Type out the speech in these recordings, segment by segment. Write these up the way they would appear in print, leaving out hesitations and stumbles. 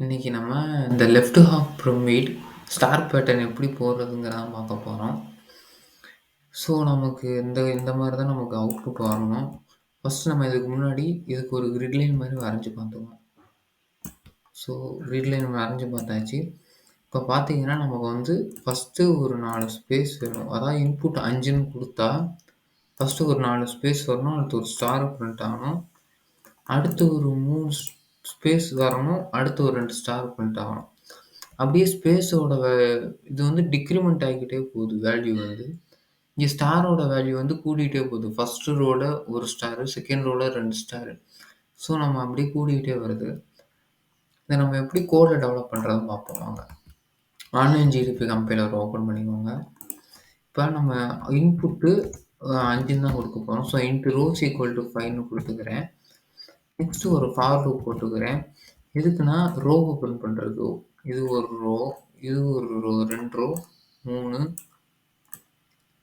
இன்னைக்கு நம்ம இந்த left half pyramid star pattern எப்படி போடுறதுங்கிறத பார்க்க போகிறோம். ஸோ நமக்கு இந்த இந்த மாதிரி தான் நமக்கு அவுட்புட் வரணும். ஃபர்ஸ்ட் நம்ம இதுக்கு முன்னாடி இதுக்கு ஒரு கிரிட் லைன் மாதிரி வரைஞ்சி பார்த்துக்குவோம். ஸோ கிரிட் லைன் வரைஞ்சி பார்த்தாச்சு. இப்போ பார்த்தீங்கன்னா நமக்கு வந்து ஃபஸ்ட்டு ஒரு 4 ஸ்பேஸ் வேணும். அதாவது இன்புட் 5ன்னு கொடுத்தா ஃபஸ்ட்டு ஒரு 4 ஸ்பேஸ் வரணும். அடுத்து ஒரு ஸ்டார் பிரிண்ட் ஆகணும். அடுத்து ஒரு 3 ஸ்பேஸ் வரணும். அடுத்து ஒரு 2 ஸ்டார் பிரிண்ட் ஆகணும். அப்படியே ஸ்பேஸோட இது வந்து டிக்ரிமெண்ட் ஆகிக்கிட்டே போகுது வேல்யூ வந்து. இங்கே ஸ்டாரோட வேல்யூ வந்து கூடிக்கிட்டே போகுது. ஃபர்ஸ்ட் ரோல ஒரு ஸ்டாரு, செகண்ட் ரோல 2 ஸ்டாரு. ஸோ நம்ம அப்படியே கூடிக்கிட்டே வருது. இதை நம்ம எப்படி கோடை டெவலப் பண்ணுறதுன்னு பார்ப்போம் வாங்க. ஆன்லைன் ஜிடிபி கம்பைலர் ஓப்பன் பண்ணிக்கோங்க. இப்போ நம்ம இன்புட்டு 5ன்னு தான் கொடுக்க போகிறோம். So into rows equal to 5ன்னு கொடுத்துக்கிறேன். நெக்ஸ்ட்டு ஒரு ஃபார் லூப் போட்டுக்கிறேன். எதுக்குன்னா ரோவை பிரிண்ட் பண்ணுறது. இது ஒரு ரோ, இது ஒரு ரோ, 2 ரோ, 3,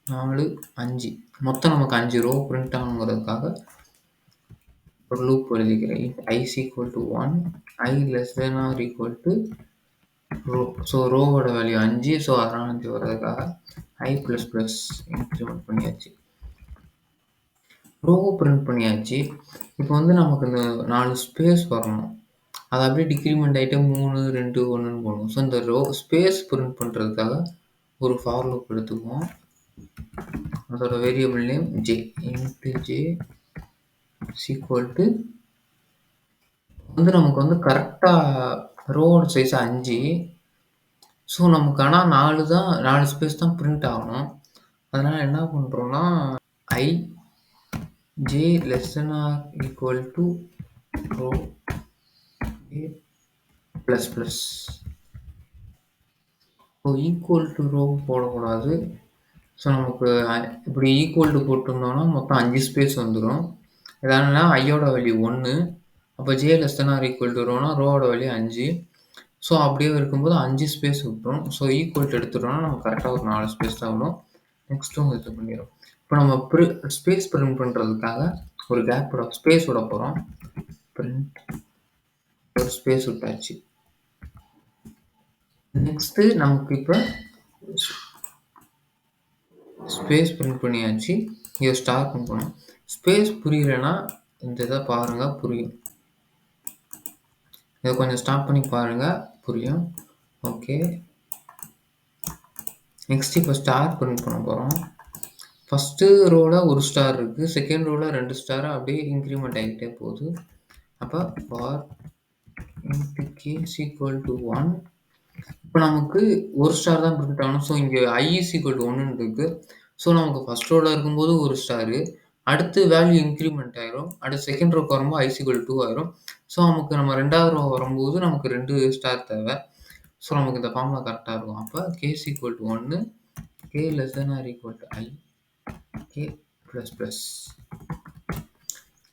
4, 5. மொத்தம் நமக்கு 5 ரோ பிரிண்ட் ஆகணுங்கிறதுக்காக ஒரு லூப் எழுதிக்கிறேன். i is equal to 1, i less than or equal to row. So ரோவோட வேல்யூ 5. ஸோ அதனால் 5 வர்றதுக்காக i ப்ளஸ் ப்ளஸ் இன்க்ரிமெண்ட் பண்ணியாச்சு. ரோவை பிரிண்ட் பண்ணியாச்சு. இப்போ வந்து நமக்கு இந்த 4 ஸ்பேஸ் வரணும். அது அப்படியே டிக்ரிமெண்ட் ஆகிட்டு 3, 2, 1ன்னு போகணும். ஸோ இந்த ரோ ஸ்பேஸ் பிரிண்ட் பண்ணுறதுக்காக ஒரு ஃபார் லூப் எடுத்துக்குவோம். அதோட variable name j into j equal to வந்து நமக்கு வந்து கரெக்டாக ரோவோட சைஸ் 5. ஸோ நமக்கு ஆனால் 4 ஸ்பேஸ் தான் பிரிண்ட் ஆகணும். அதனால் என்ன பண்ணுறோன்னா i j less than or equal to row plus plus. So equal to row போடக்கூடாது. ஸோ நமக்கு இப்படி ஈக்குவல் டு போட்டிருந்தோம்னா மொத்தம் 5 ஸ்பேஸ் வந்துடும். எதானா ஐயோட வேல்யூ 1. அப்போ J less than or equal to ரோனா ரோவோட வேல்யூ 5. ஸோ அப்படியே இருக்கும்போது 5 ஸ்பேஸ் விட்டுரும். ஸோ ஈக்குவல் டு எடுத்துட்டோம்னா நமக்கு கரெக்டாக ஒரு 4 ஸ்பேஸ் தான் வரும். நெக்ஸ்ட்டும் இது பண்ணிடும். இப்போ நம்ம ஸ்பேஸ் பிரிண்ட் பண்ணுறதுக்காக ஒரு கேப்போட ஸ்பேஸ் விட போகிறோம். பிரிண்ட் ஒரு ஸ்பேஸ் விட்டாச்சு. நெக்ஸ்ட்டு நமக்கு இப்போ ஸ்பேஸ் பிரிண்ட் பண்ணியாச்சு. இங்கே ஸ்டார் பிரிண்ட் பண்ணணும். ஸ்பேஸ் புரியலைன்னா இந்த இதை பாருங்கள், புரியும். இதை கொஞ்சம் ஸ்டாப் பண்ணி பாருங்கள், புரியும். ஓகே, நெக்ஸ்ட் இப்போ ஸ்டார் பிரிண்ட் பண்ண போகிறோம். ஃபஸ்ட்டு ரோவில் ஒரு ஸ்டார் இருக்குது, செகண்ட் ரோவில் 2 ஸ்டார் அப்படியே இன்க்ரிமெண்ட் ஆகிட்டே போகுது. அப்போ for into K equal to 1. இப்போ நமக்கு ஒரு ஸ்டார் தான் பிரிண்ட் ஆகணும். ஸோ இங்கே i is equal to 1ன்னு இருக்குது. ஸோ நமக்கு ஃபஸ்ட் ரோவில் இருக்கும்போது ஒரு ஸ்டாரு, அடுத்து வேல்யூ இன்க்ரிமெண்ட் ஆயிரும். அடுத்து செகண்ட் ரோக்கு வரும்போது i is equal to 2 ஆயிரும். ஸோ நமக்கு நம்ம 2வது ரோ வரும்போது நமக்கு 2 ஸ்டார் தேவை. ஸோ நமக்கு இந்த ஃபார்முலா கரெக்டாக இருக்கும். அப்போ k is equal to 1, k less than or equal to i, k plus plus.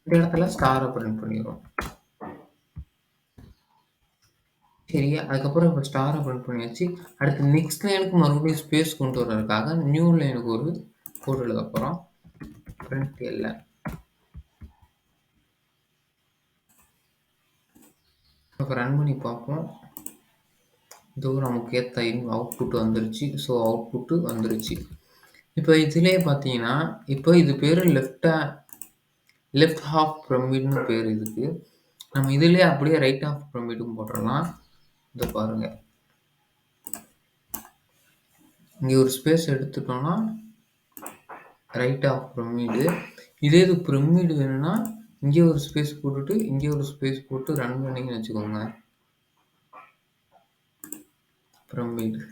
இந்த இடத்துல ஸ்டாரை பிரிண்ட் பண்ணிடுறோம். சரியா, அதுக்கப்புறம் இப்போ ஸ்டாரை பிரிண்ட் பண்ணியாச்சு. அடுத்து நெக்ஸ்ட் லைனுக்கு மறுபடியும் ஸ்பேஸ் கொண்டு வர்றதுக்காக நியூ லைனுக்கு ஒரு கோட் எழுத போகிறோம். Print LN. இப்போ ரன் பண்ணி பார்ப்போம். இதோ நமக்கு ஏற்ற அவுட்புட் வந்துருச்சு. ஸோ அவுட்புட்டு வந்துருச்சு. இப்போ இதிலே பார்த்தீங்கன்னா இப்போ இது பேர் லெஃப்ட் ஹாஃப் பிரமிட்னு பேர் இதுக்கு. நம்ம இதிலே அப்படியே ரைட் ஹாஃப் பிரமிடும் போட்டுடலாம். இதை பாருங்க, இங்கே ஒரு ஸ்பேஸ் எடுத்துட்டோம்னா ரைட் ஆஃப் பிரமிடு. இதே இது பிரமிடு வேணும்னா இங்கே ஒரு ஸ்பேஸ் போட்டுட்டு இங்கே ஒரு ஸ்பேஸ் போட்டு ரன் பண்ணிங்கன்னு வச்சுக்கோங்க. பிரமிடு